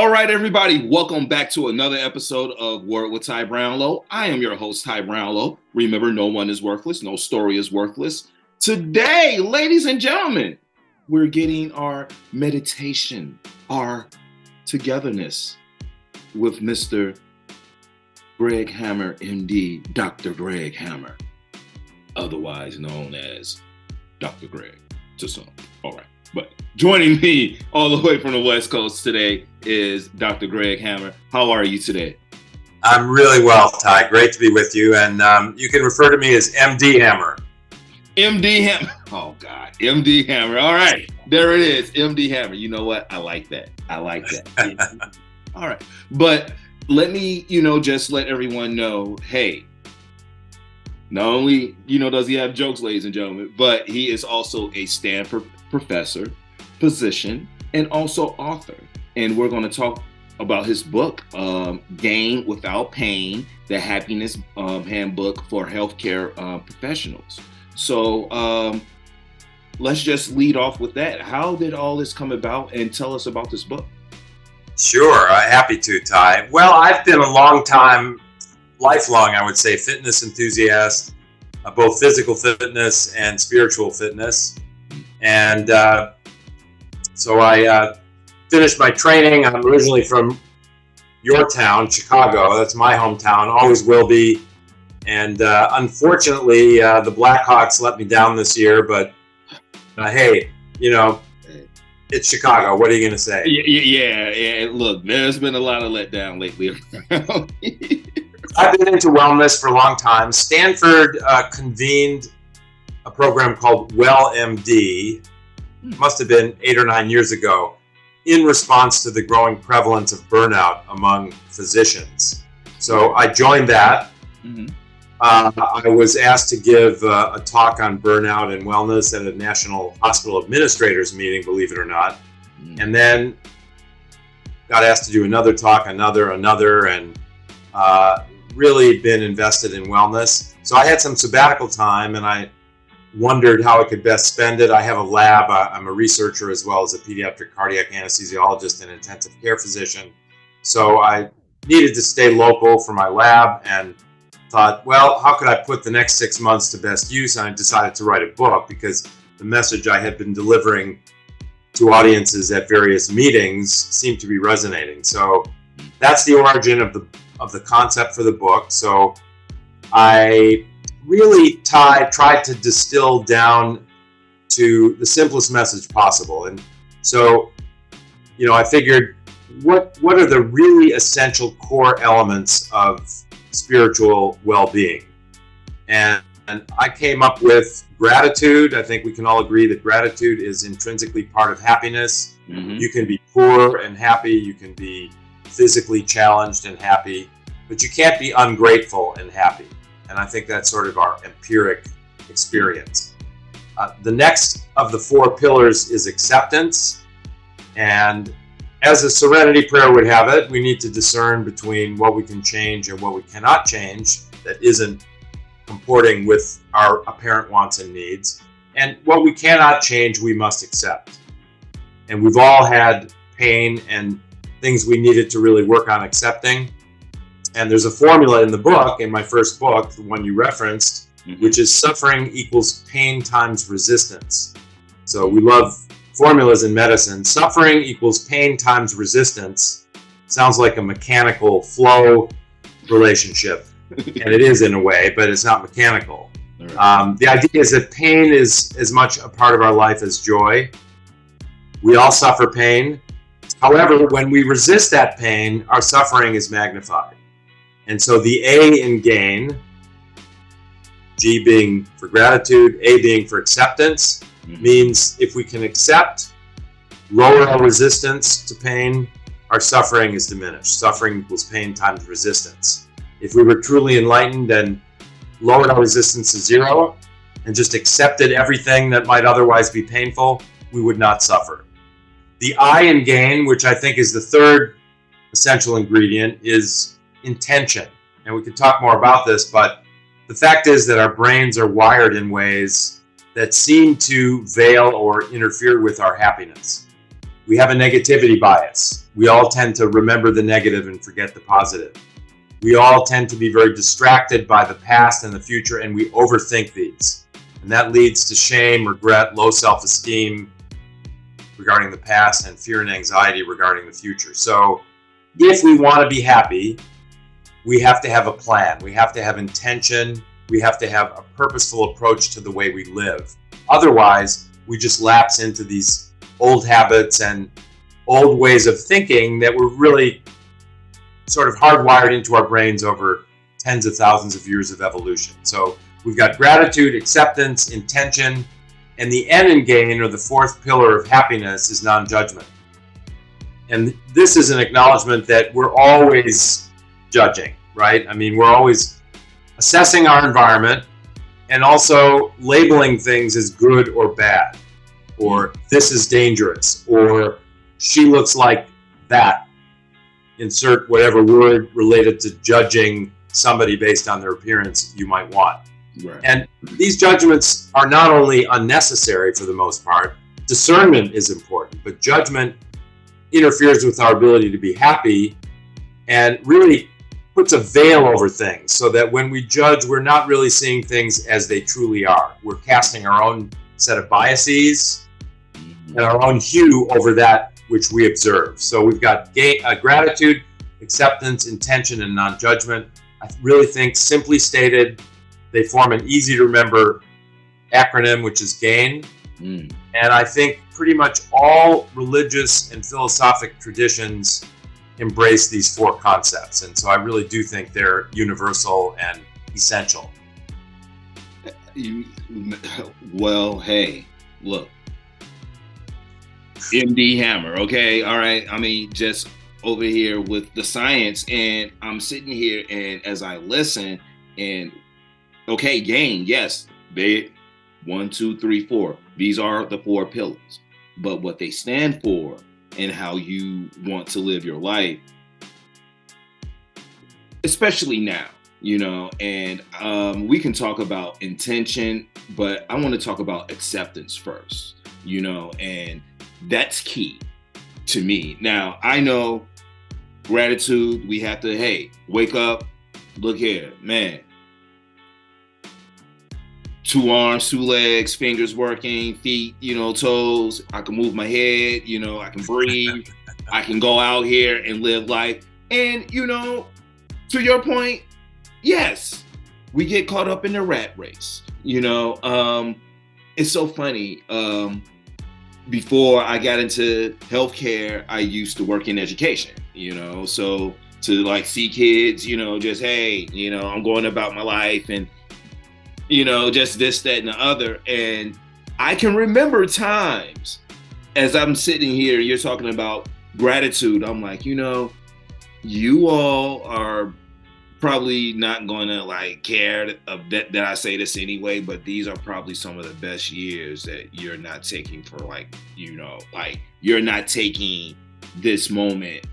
All right, everybody, welcome back to another episode of Word with Ty Brownlow. I am your host, Ty Brownlow. Remember, no one is worthless, no story is worthless. Today, ladies and gentlemen, we're getting our meditation, our togetherness with Mr. Greg Hammer, MD, Dr. Greg Hammer, otherwise known as Dr. Greg to some. All right. But joining me all the way from the West Coast today is Dr. Greg Hammer. How are you today? I'm really well, Ty. Great to be with you. And you can refer to me as MD Hammer. MD Hammer. Oh, God. MD Hammer. All right. There it is. MD Hammer. You know what? I like that. All right. But let me, just let everyone know, hey, not only, does he have jokes, ladies and gentlemen, but he is also a Stanford professor, physician, and also author. And we're going to talk about his book, Gain Without Pain, the Happiness Handbook for Healthcare Professionals. So let's just lead off with that. How did all this come about, and tell us about this book? Sure. Happy to, Ty. Well, I've been a lifelong, I would say, fitness enthusiast, both physical fitness and spiritual fitness. And so I finished my training. I'm originally from your town, Chicago. That's my hometown, always will be. And unfortunately, the Blackhawks let me down this year. But hey, it's Chicago. What are you going to say? Yeah. Look, there's been a lot of letdown lately. I've been into wellness for a long time. Stanford convened a program called WellMD, must have been 8 or 9 years ago, in response to the growing prevalence of burnout among physicians. So I joined that. Mm-hmm. I was asked to give a talk on burnout and wellness at a National Hospital Administrators meeting, believe it or not. Mm-hmm. And then got asked to do another talk, another, and really been invested in wellness. So I had some sabbatical time, and I wondered how I could best spend it. I have a lab. I'm a researcher as well as a pediatric cardiac anesthesiologist and intensive care physician. So I needed to stay local for my lab and thought, well, how could I put the next 6 months to best use? And I decided to write a book because the message I had been delivering to audiences at various meetings seemed to be resonating. So that's the origin of the concept for the book. So I really tried to distill down to the simplest message possible. And so, I figured, what are the really essential core elements of spiritual well-being? And I came up with gratitude. I think we can all agree that gratitude is intrinsically part of happiness. Mm-hmm. You can be poor and happy. You can be physically challenged and happy, but you can't be ungrateful and happy. And I think that's sort of our empiric experience. The next of the 4 pillars is acceptance. And as a serenity prayer would have it, we need to discern between what we can change and what we cannot change that isn't comporting with our apparent wants and needs. And what we cannot change, we must accept. And we've all had pain and things we needed to really work on accepting. And there's a formula in the book, in my first book, the one you referenced, mm-hmm. which is suffering equals pain times resistance. So we love formulas in medicine. Suffering equals pain times resistance sounds like a mechanical flow relationship. And it is in a way, but it's not mechanical. Right. The idea is that pain is as much a part of our life as joy. We all suffer pain. However, when we resist that pain, our suffering is magnified. And so the A in gain, G being for gratitude, A being for acceptance, means if we can accept, lower our resistance to pain, our suffering is diminished. Suffering equals pain times resistance. If we were truly enlightened and lowered our resistance to 0 and just accepted everything that might otherwise be painful, we would not suffer. The I in gain, which I think is the third essential ingredient, is intention. And we could talk more about this, but the fact is that our brains are wired in ways that seem to veil or interfere with our happiness. We have a negativity bias. We all tend to remember the negative and forget the positive. We all tend to be very distracted by the past and the future, and we overthink these. And that leads to shame, regret, low self-esteem regarding the past, and fear and anxiety regarding the future. So if we want to be happy, we have to have a plan. We have to have intention. We have to have a purposeful approach to the way we live. Otherwise, we just lapse into these old habits and old ways of thinking that were really sort of hardwired into our brains over tens of thousands of years of evolution. So we've got gratitude, acceptance, intention, and the end in gain, or the fourth pillar of happiness, is non-judgment. And this is an acknowledgement that we're always judging, right? I mean, we're always assessing our environment and also labeling things as good or bad, or this is dangerous, or she looks like that. Insert whatever word related to judging somebody based on their appearance you might want. Right. And these judgments are not only unnecessary for the most part, discernment is important, but judgment interferes with our ability to be happy and really puts a veil over things, so that when we judge, we're not really seeing things as they truly are. We're casting our own set of biases and our own hue over that which we observe. So we've got gratitude, acceptance, intention, and non-judgment. I really think, simply stated, they form an easy to remember acronym, which is GAIN. And I think pretty much all religious and philosophic traditions embrace these four concepts. And so I really do think they're universal and essential. Well, hey, look. MD Hammer, okay, all right. I mean, just over here with the science, and I'm sitting here, and as I listen, and okay, GAIN, yes, they 1, 2, 3, 4. These are the four pillars, but what they stand for and how you want to live your life, especially now, you know, and we can talk about intention, but I want to talk about acceptance first, you know, and that's key to me. Now, I know gratitude, we have to, hey, wake up, look here, man. 2 arms, 2 legs, fingers working, feet, you know, toes. I can move my head, you know, I can breathe. I can go out here and live life. And, you know, to your point, yes, we get caught up in the rat race. You know, it's so funny. Before I got into healthcare, I used to work in education, you know, so to like see kids, you know, just, hey, you know, I'm going about my life and, you know, just this, that, and the other. And I can remember times as I'm sitting here, you're talking about gratitude. I'm like, you know, you all are probably not going to like care that I say this anyway, but these are probably some of the best years that you're not taking for, like, you know, like you're not taking this moment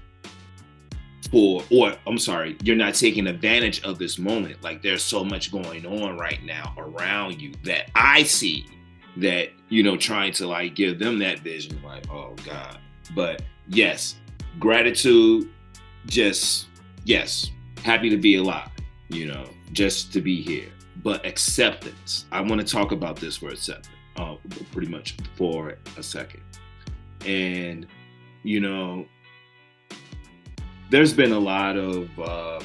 for, or I'm sorry, you're not taking advantage of this moment. Like there's so much going on right now around you that I see that, you know, trying to like give them that vision, like, oh God. But yes, gratitude, just, yes, happy to be alive, you know, just to be here. But acceptance, I want to talk about this for a second, pretty much for a second. And, you know, there's been a lot of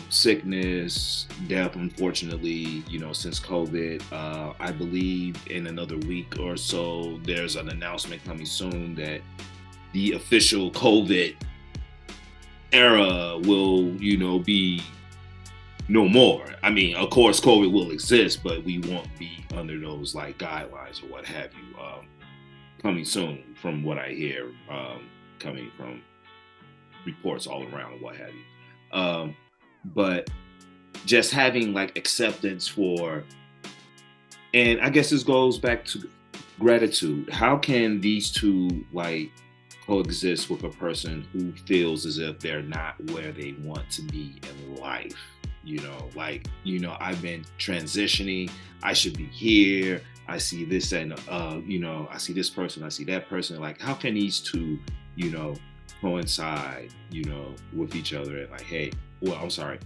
sickness, death, unfortunately, you know, since COVID. I believe in another week or so, there's an announcement coming soon that the official COVID era will, you know, be no more. I mean, of course, COVID will exist, but we won't be under those like guidelines or what have you coming soon, from what I hear, coming from reports all around and what have you. But just having like acceptance for, and I guess this goes back to gratitude. How can these two like coexist with a person who feels as if they're not where they want to be in life? You know, like, you know, I've been transitioning, I should be here, I see this and I see this person, I see that person. Like, how can these two, coincide, with each other, and like, hey, well, I'm sorry,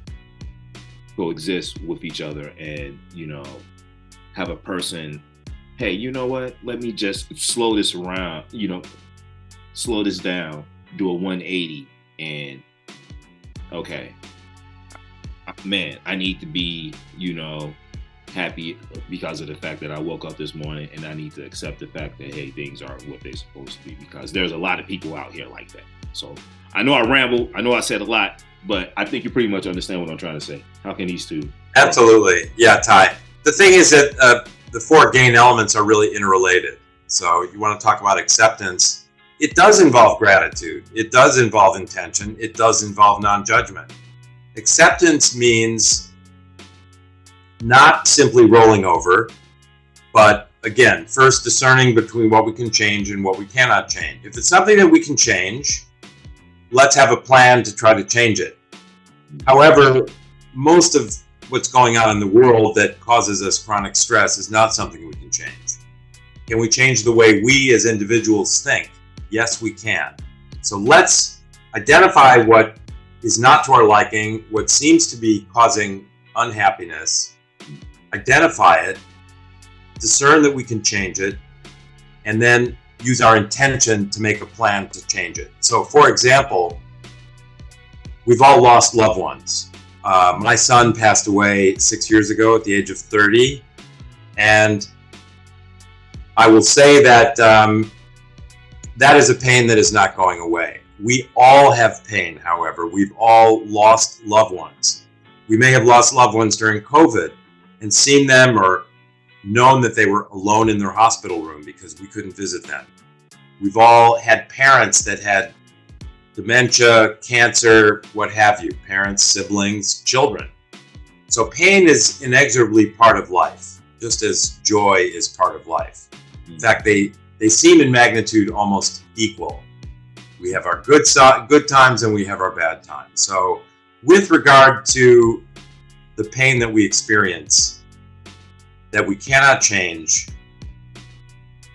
coexist with each other, and have a person, hey, you know what? Let me just slow this around, slow this down, do a 180, and okay, man, I need to be, happy because of the fact that I woke up this morning, and I need to accept the fact that, hey, things aren't what they're supposed to be, because there's a lot of people out here like that. So I know I rambled, I know I said a lot, but I think you pretty much understand what I'm trying to say. How can these two? Absolutely. Yeah, Ty. The thing is that the four gain elements are really interrelated. So you want to talk about acceptance. It does involve gratitude. It does involve intention. It does involve non-judgment. Acceptance means not simply rolling over, but again, first discerning between what we can change and what we cannot change. If it's something that we can change, let's have a plan to try to change it. However, most of what's going on in the world that causes us chronic stress is not something we can change. Can we change the way we as individuals think? Yes, we can. So let's identify what is not to our liking, what seems to be causing unhappiness, identify it, discern that we can change it, and then use our intention to make a plan to change it. So, for example, we've all lost loved ones. My son passed away 6 years ago at the age of 30, and I will say that that is a pain that is not going away. We all have pain, however. We've all lost loved ones. We may have lost loved ones during COVID and seen them or known that they were alone in their hospital room because we couldn't visit them. We've all had parents that had dementia, cancer, what have you, parents, siblings, children. So pain is inexorably part of life, just as joy is part of life. In fact, they seem in magnitude almost equal. We have our good times and we have our bad times. So with regard to the pain that we experience, that we cannot change,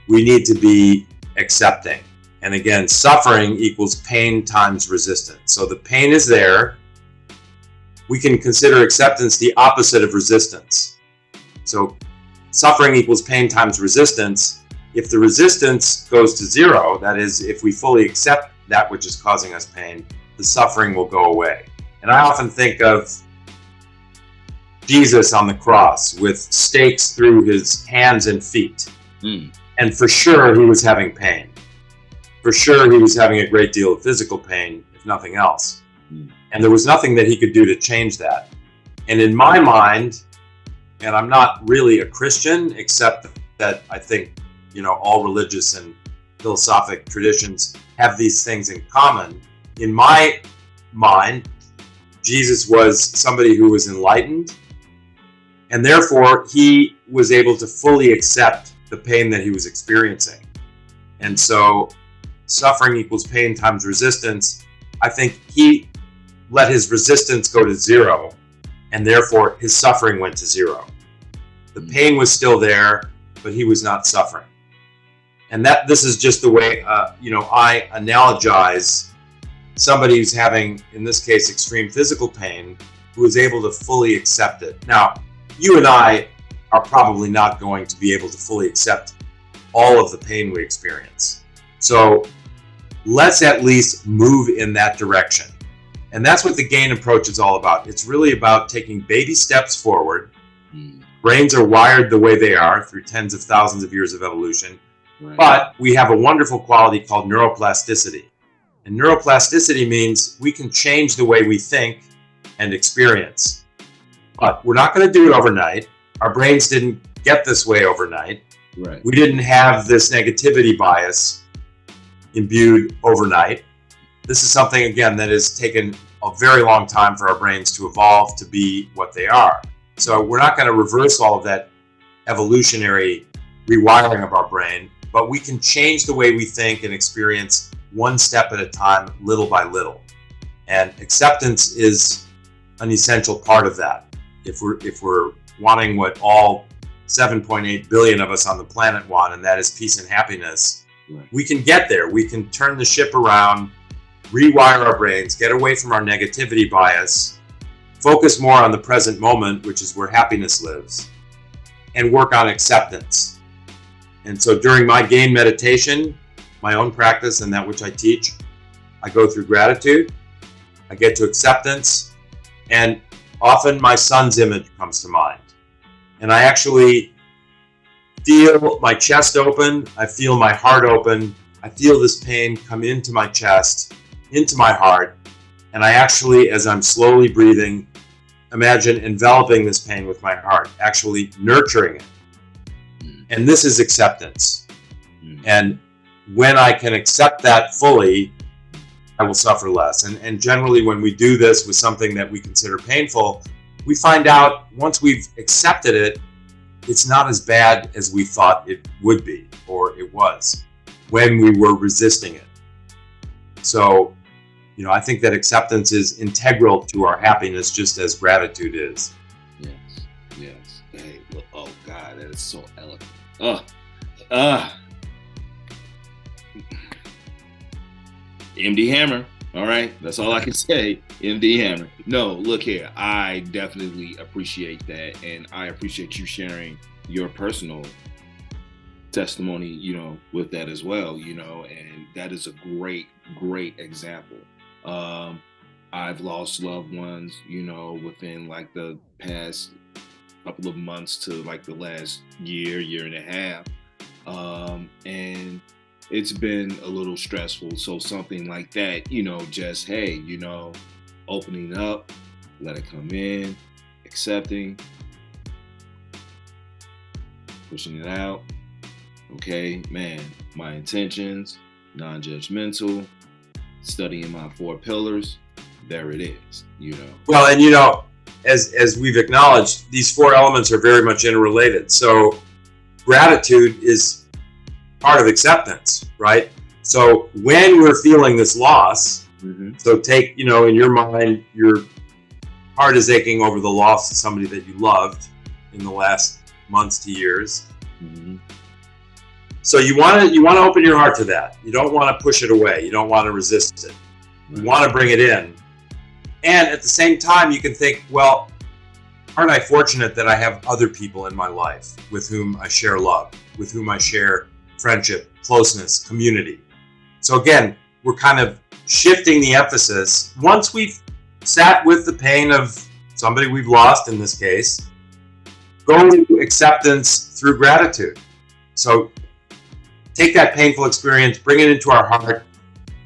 we need to be accepting. And again, suffering equals pain times resistance. So the pain is there. We can consider acceptance the opposite of resistance. So suffering equals pain times resistance. If the resistance goes to zero, that is, if we fully accept that which is causing us pain, the suffering will go away. And I often think of Jesus on the cross with stakes through his hands and feet. And for sure, he was having pain. For sure, he was having a great deal of physical pain, if nothing else. And there was nothing that he could do to change that. And in my mind, and I'm not really a Christian, except that I think, all religious and philosophic traditions have these things in common. In my mind, Jesus was somebody who was enlightened, and therefore he was able to fully accept the pain that he was experiencing. And so suffering equals pain times resistance. I think he let his resistance go to zero, and therefore his suffering went to zero. The pain was still there, but he was not suffering. And this is just the way, I analogize somebody who's having, in this case, extreme physical pain, who is able to fully accept it. Now, you and I are probably not going to be able to fully accept all of the pain we experience. So let's at least move in that direction. And that's what the GAIN approach is all about. It's really about taking baby steps forward. Brains are wired the way they are through tens of thousands of years of evolution. Right. But we have a wonderful quality called neuroplasticity. And neuroplasticity means we can change the way we think and experience. But we're not going to do it overnight. Our brains didn't get this way overnight. Right. We didn't have this negativity bias imbued overnight. This is something, again, that has taken a very long time for our brains to evolve to be what they are. So we're not going to reverse all of that evolutionary rewiring of our brain, but we can change the way we think and experience one step at a time, little by little. And acceptance is an essential part of that. If we're wanting what all 7.8 billion of us on the planet want, and that is peace and happiness. Right. We can get there. We can turn the ship around, rewire our brains, get away from our negativity bias, focus more on the present moment, which is where happiness lives, and work on acceptance. And so during my GAIN meditation, my own practice and that which I teach, I go through gratitude, I get to acceptance, and often my son's image comes to mind. And I actually feel my chest open, I feel my heart open, I feel this pain come into my chest, into my heart, and I actually, as I'm slowly breathing, imagine enveloping this pain with my heart, actually nurturing it. And this is acceptance. And when I can accept that fully, I will suffer less. And generally when we do this with something that we consider painful, we find out once we've accepted it, it's not as bad as we thought it would be, or it was, when we were resisting it. So, I think that acceptance is integral to our happiness, just as gratitude is. Yes. Hey, look, oh God, that is so eloquent. MD Hammer. All right, that's all I can say. MD Hammer. No, look here. I definitely appreciate that, and I appreciate you sharing your personal testimony, with that as well, and that is a great example. I've lost loved ones, within like the past couple of months to like the last year and a half, and it's been a little stressful. So something like that, just, hey, opening up, let it come in, accepting, pushing it out. Okay, man, my intentions, non-judgmental, studying my 4 pillars. There it is, Well, and as we've acknowledged, these 4 elements are very much interrelated. So gratitude is part of acceptance, right? So when we're feeling this loss, so take, in your mind, your heart is aching over the loss of somebody that you loved in the last months to years. So you want to open your heart to that. You don't want to push it away. You don't want to resist it. You want to bring it in. And at the same time, you can think, well, aren't I fortunate that I have other people in my life with whom I share love, with whom I share friendship, closeness, community. So again, we're kind of shifting the emphasis. Once we've sat with the pain of somebody we've lost, in this case, go to acceptance through gratitude. So take that painful experience, bring it into our heart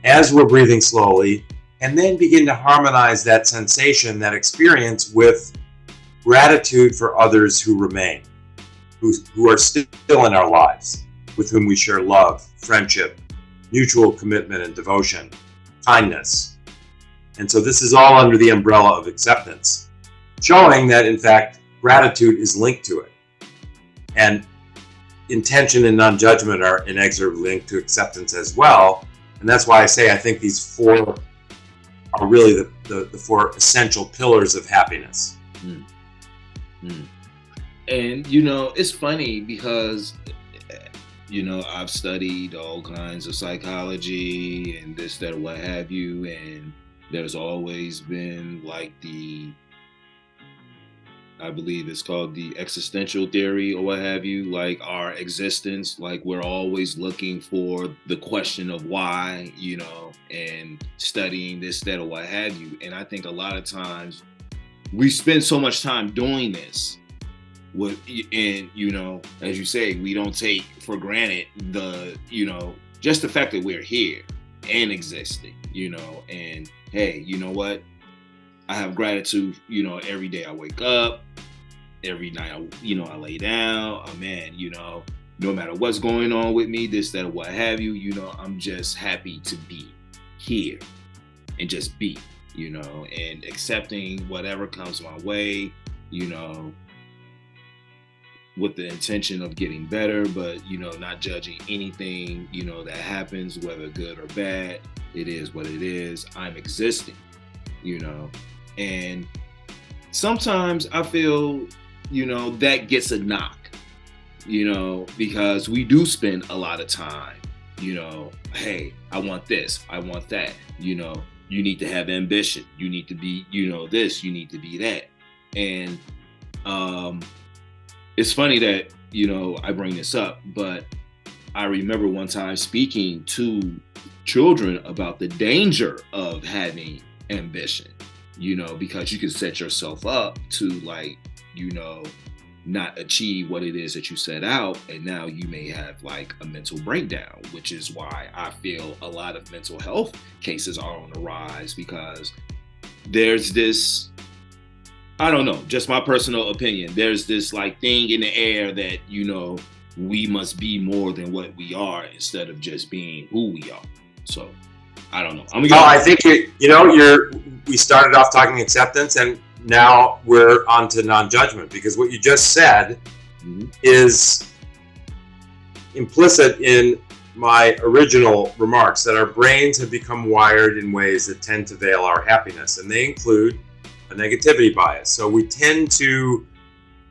as we're breathing slowly, and then begin to harmonize that sensation, that experience, with gratitude for others who remain, who are still in our lives, with whom we share love, friendship, mutual commitment and devotion, kindness. And so this is all under the umbrella of acceptance, showing that, in fact, gratitude is linked to it. And intention and non-judgment are inexorably linked to acceptance as well. And that's why I say I think these 4 are really the 4 essential pillars of happiness. And, it's funny because, I've studied all kinds of psychology and this, that, what have you. And there's always been like I believe it's called the existential theory or what have you, like our existence, like we're always looking for the question of why, and studying this, that, or what have you. And I think a lot of times we spend so much time doing this and, as you say, we don't take for granted just the fact that we're here and existing, and hey, you know what? I have gratitude, every day I wake up, every night I lay down. Oh man, no matter what's going on with me, this, that, or what have you, I'm just happy to be here and just be, and accepting whatever comes my way, with the intention of getting better, but, not judging anything, that happens, whether good or bad. It is what it is. I'm existing, and sometimes I feel, that gets a knock, because we do spend a lot of time, hey, I want this, I want that, you need to have ambition, you need to be, this, you need to be that. And it's funny that, I bring this up, but I remember one time speaking to children about the danger of having ambition, because you can set yourself up to not achieve what it is that you set out, and now you may have a mental breakdown, which is why I feel a lot of mental health cases are on the rise, because there's this, I don't know, just my personal opinion, there's this thing in the air that we must be more than what we are instead of just being who we are. So I don't know. I think we started off talking acceptance, and now we're on to non-judgment, because what you just said is implicit in my original remarks, that our brains have become wired in ways that tend to veil our happiness, and they include a negativity bias. So we tend to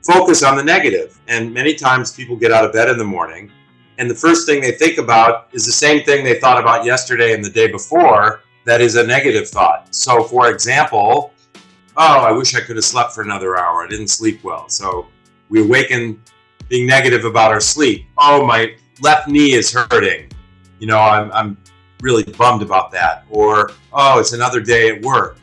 focus on the negative, and many times people get out of bed in the morning and the first thing they think about is the same thing they thought about yesterday and the day before. That is a negative thought. So for example, oh, I wish I could have slept for another hour. I didn't sleep well. So we awaken being negative about our sleep. Oh, my left knee is hurting. I'm really bummed about that. Or, oh, it's another day at work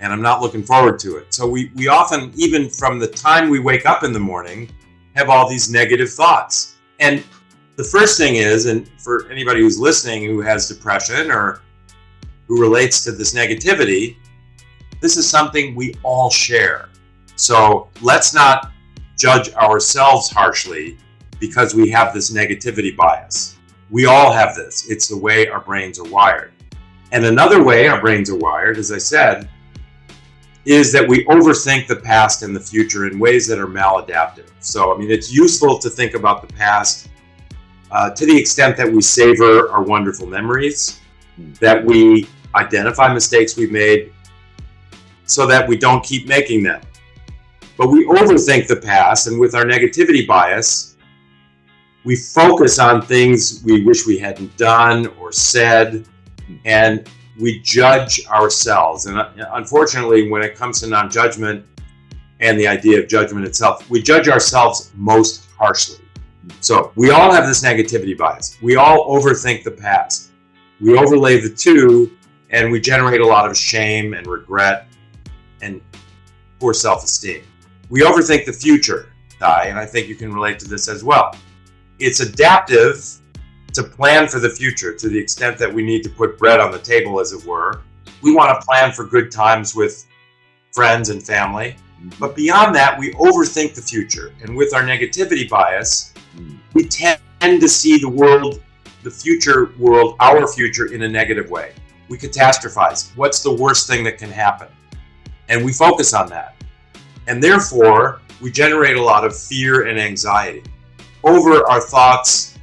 and I'm not looking forward to it. So we often, even from the time we wake up in the morning, have all these negative thoughts. And the first thing is, and for anybody who's listening who has depression or who relates to this negativity, this is something we all share. So let's not judge ourselves harshly because we have this negativity bias. We all have this. It's the way our brains are wired. And another way our brains are wired, as I said, is that we overthink the past and the future in ways that are maladaptive. So, it's useful to think about the past to the extent that we savor our wonderful memories, that we identify mistakes we've made so that we don't keep making them. But we overthink the past, and with our negativity bias, we focus on things we wish we hadn't done or said, and we judge ourselves. And unfortunately, when it comes to non-judgment and the idea of judgment itself, we judge ourselves most harshly. So we all have this negativity bias. We all overthink the past. We overlay the two, and we generate a lot of shame and regret and poor self-esteem. We overthink the future, Ty, and I think you can relate to this as well. It's adaptive to plan for the future to the extent that we need to put bread on the table, as it were. We want to plan for good times with friends and family. But beyond that, we overthink the future. And with our negativity bias, we tend to see the world, the future world, our future, in a negative way. We catastrophize. What's the worst thing that can happen? And we focus on that. And therefore, we generate a lot of fear and anxiety over our thoughts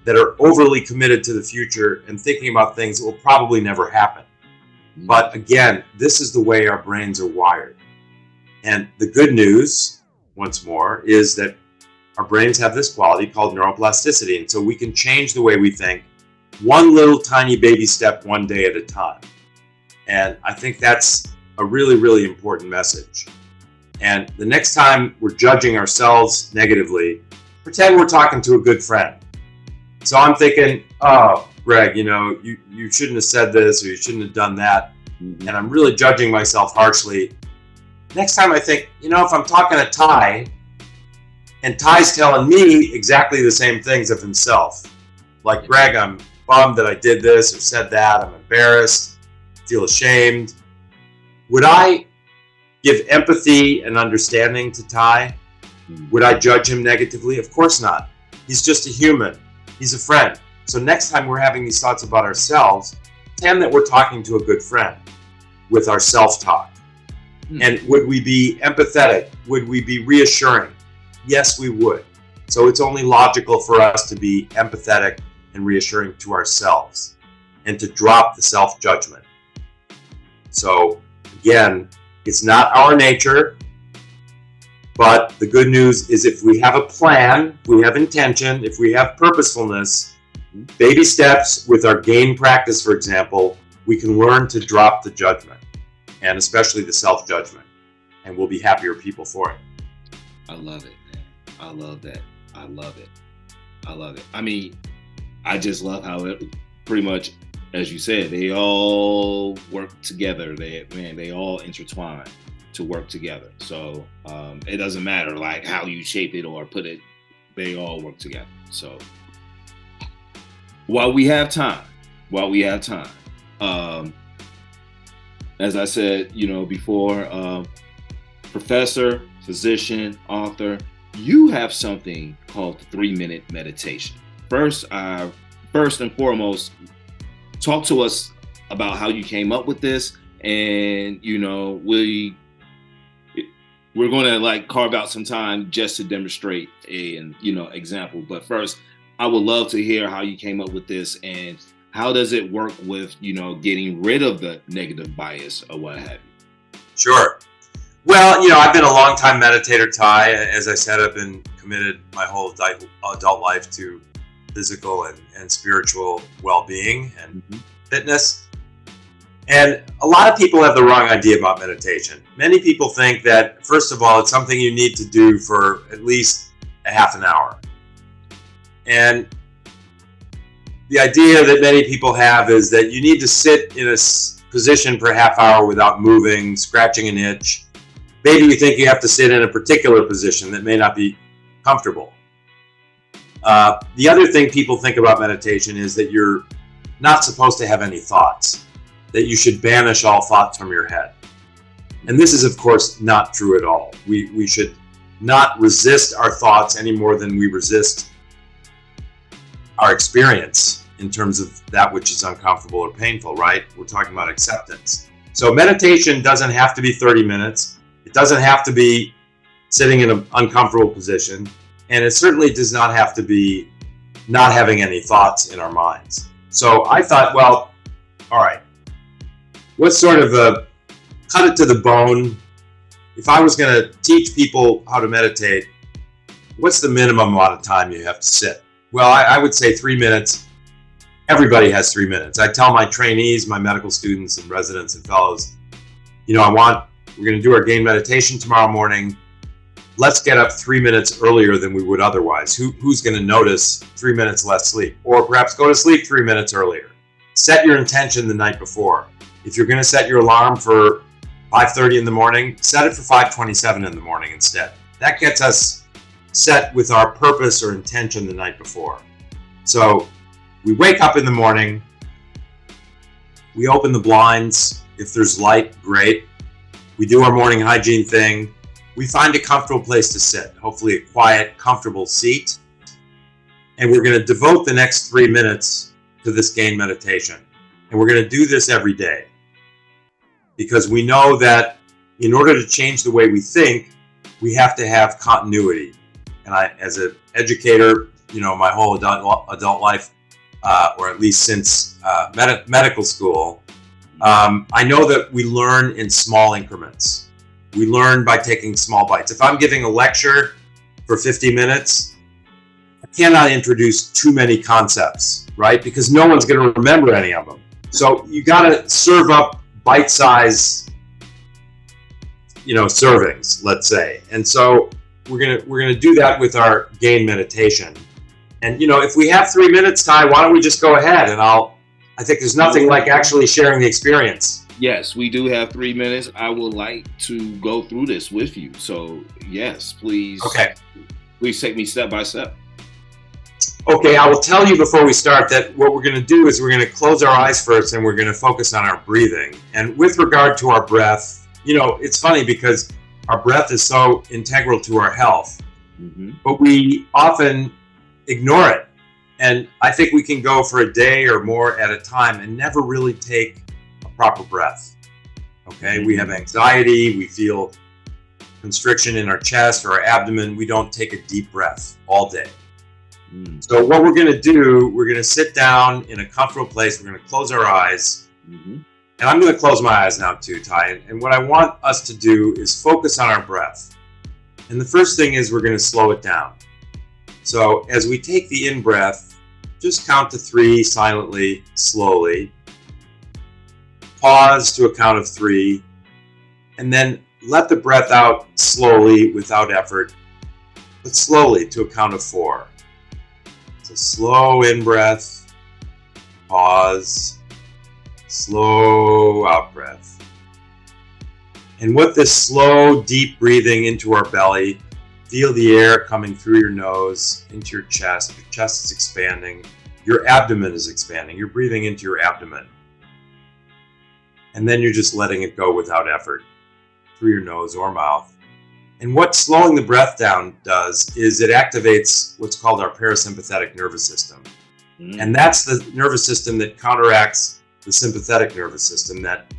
that are overly committed to the future and thinking about things that will probably never happen. But again, this is the way our brains are wired. And the good news, once more, is that our brains have this quality called neuroplasticity. And so we can change the way we think one little tiny baby step, one day at a time. And I think that's a really, really important message. And the next time we're judging ourselves negatively, pretend we're talking to a good friend. So I'm thinking, oh, Greg, you shouldn't have said this or you shouldn't have done that. And I'm really judging myself harshly. Next time I think, if I'm talking to Ty and Ty's telling me exactly the same things of himself, like, Greg, I'm bummed that I did this or said that, I'm embarrassed, feel ashamed. Would I give empathy and understanding to Ty? Would I judge him negatively? Of course not. He's just a human. He's a friend. So next time we're having these thoughts about ourselves, pretend that we're talking to a good friend with our self-talk. And would we be empathetic? Would we be reassuring? Yes, we would. So it's only logical for us to be empathetic and reassuring to ourselves and to drop the self-judgment. So again, it's not our nature But the good news is if we have a plan, if we have intention, if we have purposefulness, baby steps with our gain practice, for example, we can learn to drop the judgment, and especially the self-judgment, and we'll be happier people for it. I love it, man. I love that. I love it. I love it. I mean, I just love how it pretty much, as you said, they all work together. They all intertwine to work together. So it doesn't matter like how you shape it or put it, they all work together. So while we have time, as I said, before, professor, physician, author, you have something called the 3-minute meditation. First and foremost, talk to us about how you came up with this, and we're going to like carve out some time just to demonstrate an example. But first, I would love to hear how you came up with this, and how does it work with getting rid of the negative bias or what have you. Sure. Well, I've been a long-time meditator, Ty. As I said, I've been committed my whole adult life to physical and spiritual well-being and fitness. And a lot of people have the wrong idea about meditation. Many people think that, first of all, it's something you need to do for at least a half an hour. And the idea that many people have is that you need to sit in a position for a half hour without moving, scratching an itch. Maybe you think you have to sit in a particular position that may not be comfortable. The other thing people think about meditation is that you're not supposed to have any thoughts, that you should banish all thoughts from your head. And this is, of course, not true at all. We should not resist our thoughts any more than we resist our experience in terms of that which is uncomfortable or painful, right? We're talking about acceptance. So meditation doesn't have to be 30 minutes. It doesn't have to be sitting in an uncomfortable position. And it certainly does not have to be not having any thoughts in our minds. So I thought, well, all right, what's sort of cut it to the bone? If I was going to teach people how to meditate, what's the minimum amount of time you have to sit? Well, I would say 3 minutes. Everybody has 3 minutes. I tell my trainees, my medical students and residents and fellows, we're going to do our gain meditation tomorrow morning. Let's get up 3 minutes earlier than we would otherwise. Who's going to notice 3 minutes less sleep? Or perhaps go to sleep 3 minutes earlier. Set your intention the night before. If you're going to set your alarm for 5:30 in the morning, set it for 5:27 in the morning instead. That gets us set with our purpose or intention the night before. So we wake up in the morning, we open the blinds. If there's light, great. We do our morning hygiene thing. We find a comfortable place to sit, hopefully a quiet, comfortable seat. And we're going to devote the next 3 minutes to this gain meditation. And we're going to do this every day. Because we know that in order to change the way we think, we have to have continuity. And I, as an educator, my whole adult life, or at least since medical school, I know that we learn in small increments. We learn by taking small bites. If I'm giving a lecture for 50 minutes, I cannot introduce too many concepts, right? Because no one's going to remember any of them. So you got to serve up bite-sized, servings, let's say. And so we're gonna do that with our gain meditation. And if we have 3 minutes, Ty, why don't we just go ahead? And I think there's nothing like actually sharing the experience. Yes, we do have 3 minutes. I would like to go through this with you. So yes, please. Okay. Please take me step by step. Okay, I will tell you before we start that what we're going to do is we're going to close our eyes first and we're going to focus on our breathing. And with regard to our breath, it's funny because our breath is so integral to our health, but we often ignore it. And I think we can go for a day or more at a time and never really take a proper breath. Okay, we have anxiety, we feel constriction in our chest or our abdomen. We don't take a deep breath all day. So what we're going to do, we're going to sit down in a comfortable place. We're going to close our eyes. And I'm going to close my eyes now too, Ty. And what I want us to do is focus on our breath. And the first thing is we're going to slow it down. So as we take the in-breath, just count to 3 silently, slowly. Pause to a count of 3, and then let the breath out slowly without effort, but slowly to a count of 4. So slow in-breath, pause, slow out-breath. And with this slow, deep breathing into our belly, feel the air coming through your nose into your chest. Your chest is expanding. Your abdomen is expanding. You're breathing into your abdomen. And then you're just letting it go without effort through your nose or mouth. And what slowing the breath down does is it activates what's called our parasympathetic nervous system. And that's the nervous system that counteracts the sympathetic nervous system, that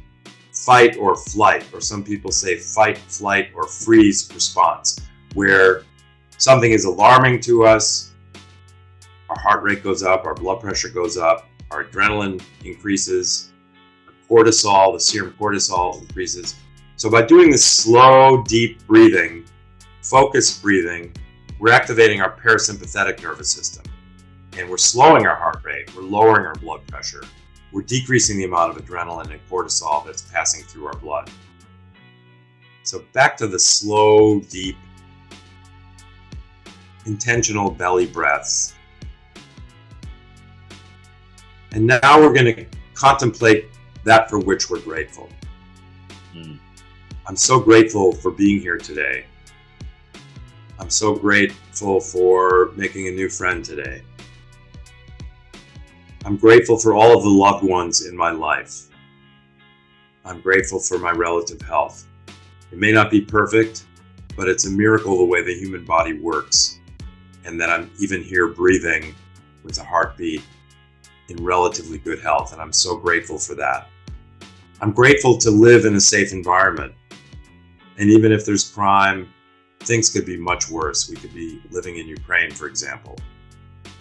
fight or flight, or some people say fight, flight, or freeze response, where something is alarming to us, our heart rate goes up, our blood pressure goes up, our adrenaline increases, our cortisol, the serum cortisol increases. So by doing this slow, deep breathing, focused breathing, we're activating our parasympathetic nervous system. And we're slowing our heart rate, we're lowering our blood pressure, we're decreasing the amount of adrenaline and cortisol that's passing through our blood. So back to the slow, deep, intentional belly breaths. And now we're going to contemplate that for which we're grateful. I'm so grateful for being here today. I'm so grateful for making a new friend today. I'm grateful for all of the loved ones in my life. I'm grateful for my relative health. It may not be perfect, but it's a miracle the way the human body works, and that I'm even here breathing with a heartbeat in relatively good health, and I'm so grateful for that. I'm grateful to live in a safe environment, and even if there's crime, things could be much worse. We could be living in Ukraine, for example.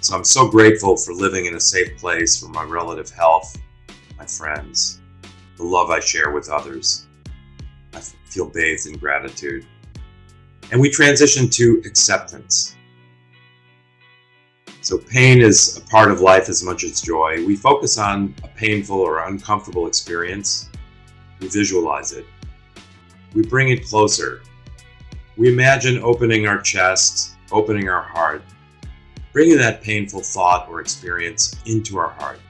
So I'm so grateful for living in a safe place, for my relative health, my friends, the love I share with others. I feel bathed in gratitude. And we transition to acceptance. So pain is a part of life as much as joy. We focus on a painful or uncomfortable experience. We visualize it. We bring it closer. We imagine opening our chest, opening our heart, bringing that painful thought or experience into our heart,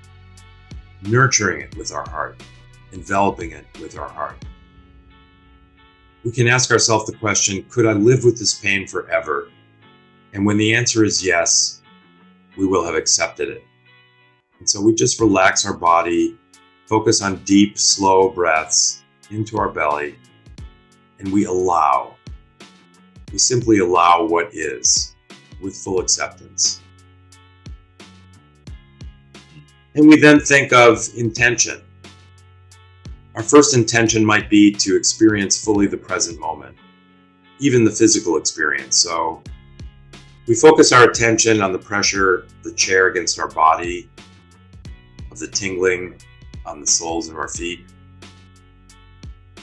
nurturing it with our heart, enveloping it with our heart. We can ask ourselves the question, could I live with this pain forever? And when the answer is yes, we will have accepted it. And so we just relax our body, focus on deep, slow breaths into our belly, and we allow. We simply allow what is with full acceptance. And we then think of intention. Our first intention might be to experience fully the present moment, even the physical experience. So we focus our attention on the pressure of the chair against our body, of the tingling on the soles of our feet,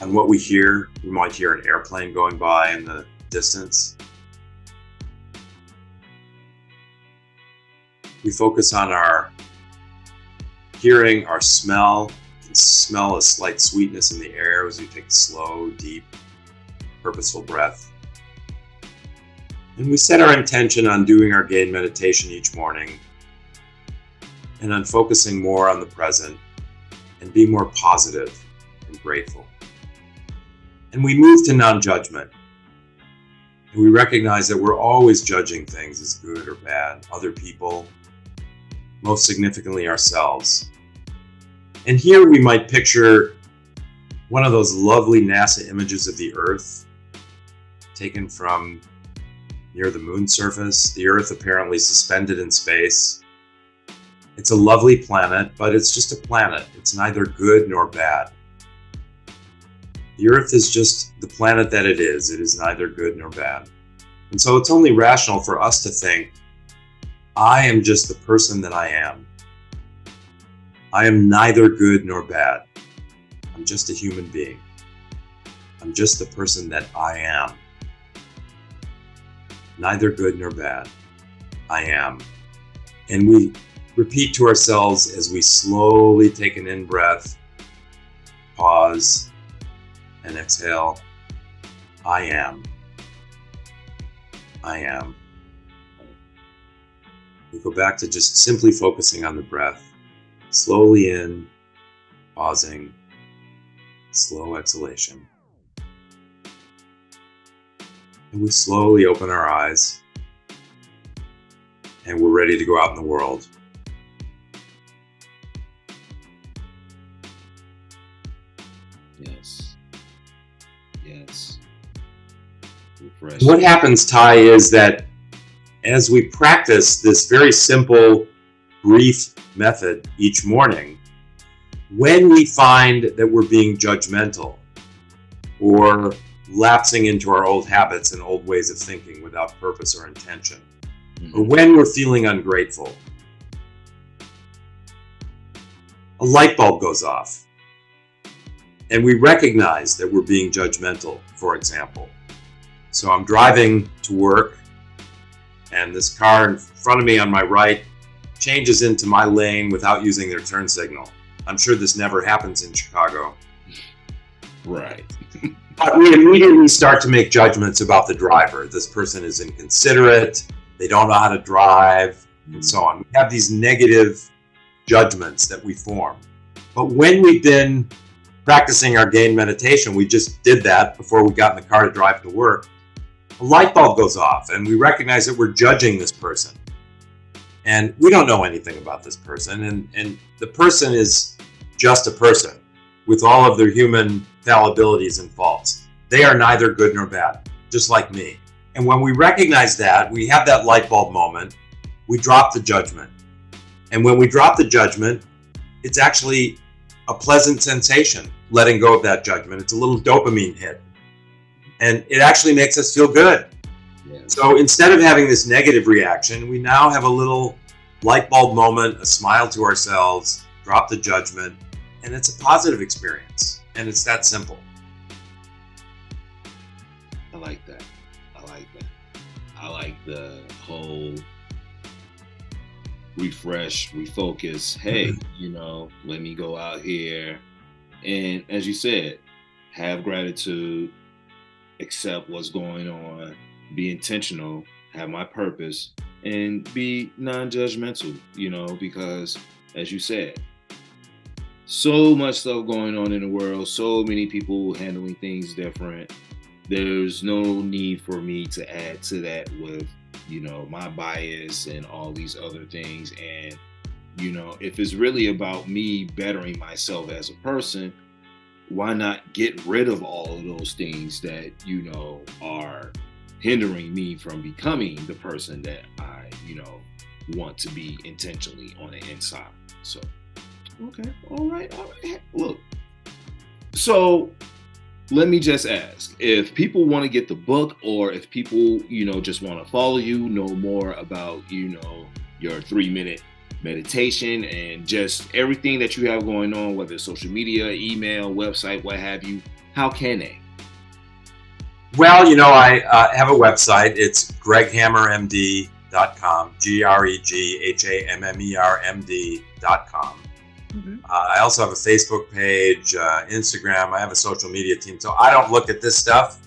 on what we hear. We might hear an airplane going by in the distance. We focus on our hearing, our smell. We can smell a slight sweetness in the air as we take a slow, deep, purposeful breath. And we set our intention on doing our guided meditation each morning and on focusing more on the present and being more positive and grateful. And we move to non-judgment. And we recognize that we're always judging things as good or bad, other people, most significantly ourselves. And here we might picture one of those lovely NASA images of the Earth taken from near the moon surface, the Earth apparently suspended in space. It's a lovely planet, but it's just a planet. It's neither good nor bad. The Earth is just the planet that it is. It is neither good nor bad. And so it's only rational for us to think, I am just the person that I am. I am neither good nor bad. I'm just a human being. I'm just the person that I am. neither good nor bad. I am. And we repeat to ourselves as we slowly take an in-breath, pause, and exhale. I am. I am. We go back to just simply focusing on the breath. Slowly in, pausing, slow exhalation. And we slowly open our eyes, and we're ready to go out in the world. Yes. Yes. Refresh. What happens, Ty, is that as we practice this very simple, brief method each morning, when we find that we're being judgmental or lapsing into our old habits and old ways of thinking without purpose or intention, or when we're feeling ungrateful, a light bulb goes off and we recognize that we're being judgmental, for example. So I'm driving to work and this car in front of me on my right changes into my lane without using their turn signal. I'm sure this never happens in Chicago. Right. But we immediately start to make judgments about the driver. This person is inconsiderate, they don't know how to drive, and so on. We have these negative judgments that we form. But when we've been practicing our gain meditation, we just did that before we got in the car to drive to work, a light bulb goes off and we recognize that we're judging this person. And we don't know anything about this person, and the person is just a person with all of their human fallibilities and faults. They are neither good nor bad, just like me. And when we recognize that, we have that light bulb moment, we drop the judgment. And when we drop the judgment, it's actually a pleasant sensation, letting go of that judgment. It's a little dopamine hit. And it actually makes us feel good. Yes. So instead of having this negative reaction, we now have a little light bulb moment, a smile to ourselves, drop the judgment, and it's a positive experience. And it's that simple. I like that. I like that. I like the whole refresh, refocus. Hey, let me go out here. And as you said, have gratitude, accept what's going on, be intentional, have my purpose, and be non-judgmental, because as you said, so much stuff going on in the world, so many people handling things different. There's no need for me to add to that with, my bias and all these other things. And, if it's really about me bettering myself as a person, why not get rid of all of those things that, are hindering me from becoming the person that I, want to be intentionally on the inside. So, okay. All right. Look, so let me just ask, if people want to get the book, or if people, just want to follow you, know more about, your 3-minute meditation and just everything that you have going on, whether it's social media, email, website, what have you, how can they? Well, I have a website. It's greghammermd.com, GREGHAMMERMD.com. I also have a Facebook page, Instagram. I have a social media team. So I don't look at this stuff.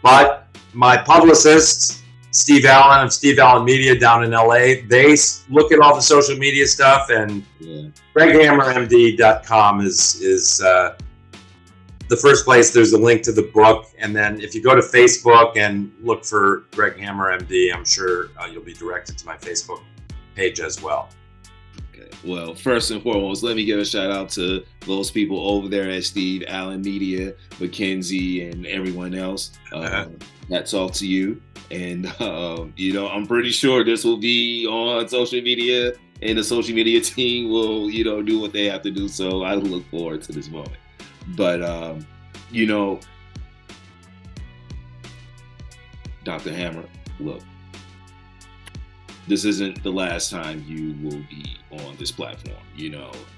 But my publicist, Steve Allen of Steve Allen Media down in LA, they look at all the social media stuff. And greghammermd.com is the first place. There's a link to the book. And then if you go to Facebook and look for Greg Hammer MD, I'm sure you'll be directed to my Facebook page as well. Okay. Well, first and foremost, let me give a shout out to those people over there at Steve Allen Media, Mackenzie, and everyone else. That's all to you. And, I'm pretty sure this will be on social media, and the social media team will, do what they have to do. So I look forward to this moment. But, Dr. Hammer, look, this isn't the last time you will be on this platform.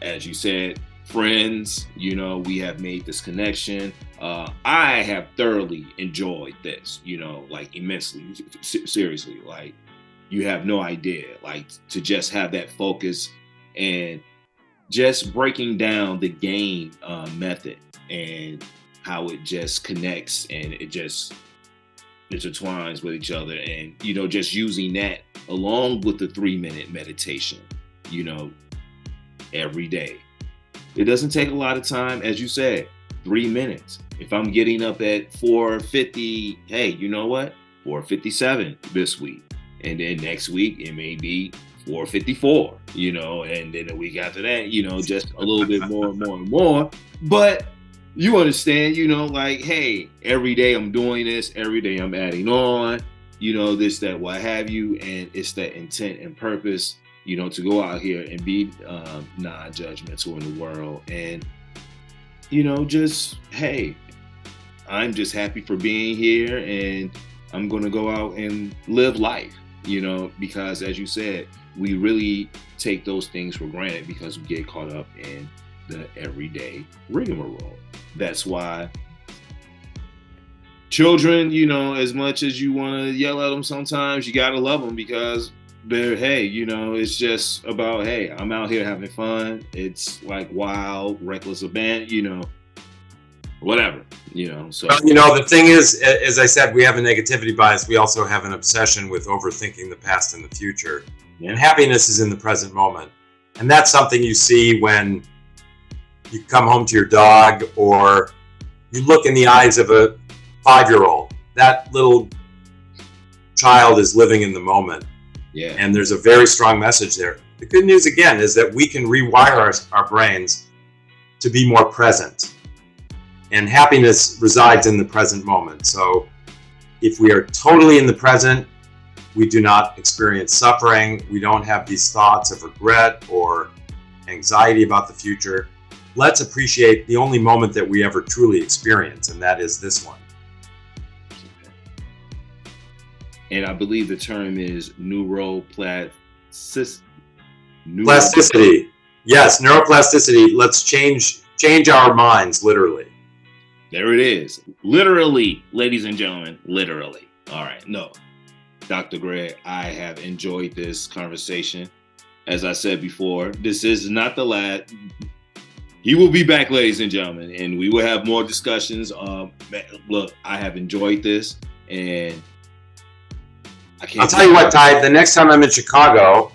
As you said, friends. You know, we have made this connection. I have thoroughly enjoyed this, you know, like immensely, seriously, like you have no idea, like to just have that focus and just breaking down the game method and how it just connects and it just intertwines with each other, and you know, just using that along with the 3-minute meditation, you know, every day. It doesn't take a lot of time, as you said, 3 minutes. If I'm getting up at 4:50, hey, you know what? 4:57 this week, and then next week it may be 4:54, you know, and then the week after that, you know, just a little bit more and more and more. But you understand, you know, like, hey, every day I'm doing this, every day I'm adding on, you know, this, that, what have you. And it's that intent and purpose, you know, to go out here and be non-judgmental in the world. And, you know, just, hey, I'm just happy for being here, and I'm going to go out and live life, you know, because as you said, we really take those things for granted because we get caught up in the everyday rigmarole. That's why children, you know, as much as you want to yell at them sometimes, you got to love them because they're, hey, you know, it's just about, hey, I'm out here having fun. It's like wild, reckless abandon, you know, whatever, you know. So, well, you know, the thing is, as I said, we have a negativity bias. We also have an obsession with overthinking the past and the future. Yeah. And happiness is in the present moment. And that's something you see when you come home to your dog, or you look in the eyes of a 5-year-old. That little child is living in the moment. Yeah. And there's a very strong message there. The good news, again, is that we can rewire our brains to be more present. And happiness resides in the present moment. So if we are totally in the present, we do not experience suffering. We don't have these thoughts of regret or anxiety about the future. Let's appreciate the only moment that we ever truly experience, and that is this one. And I believe the term is neuroplasticity. Plasticity. Yes, neuroplasticity. Let's change our minds, literally. There it is. Literally, ladies and gentlemen, literally. All right. No, Dr. Greg, I have enjoyed this conversation. As I said before, this is not the last. He will be back, ladies and gentlemen, and we will have more discussions. Look, I have enjoyed this, and I'll tell you what, Ty, the next time I'm in Chicago,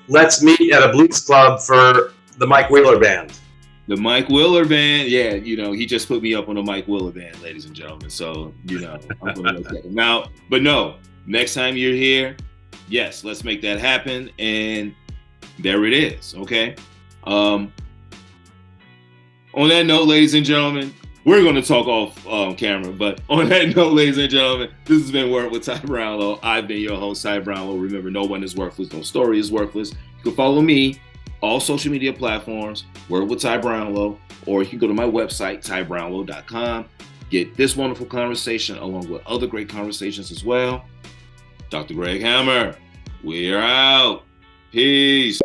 let's meet at a blues club for the Mike Wheeler Band. The Mike Wheeler Band, yeah, you know, he just put me up on the Mike Wheeler Band, ladies and gentlemen. So, you know, I'm going to check him out. But no, next time you're here, yes, let's make that happen. And there it is, okay? On that note, ladies and gentlemen, we're going to talk off camera. But on that note, ladies and gentlemen, this has been Word with Ty Brownlow. I've been your host, Ty Brownlow. Remember, no one is worthless. No story is worthless. You can follow me, all social media platforms, Word with Ty Brownlow, or you can go to my website, tybrownlow.com. Get this wonderful conversation along with other great conversations as well. Dr. Greg Hammer, we're out. Peace.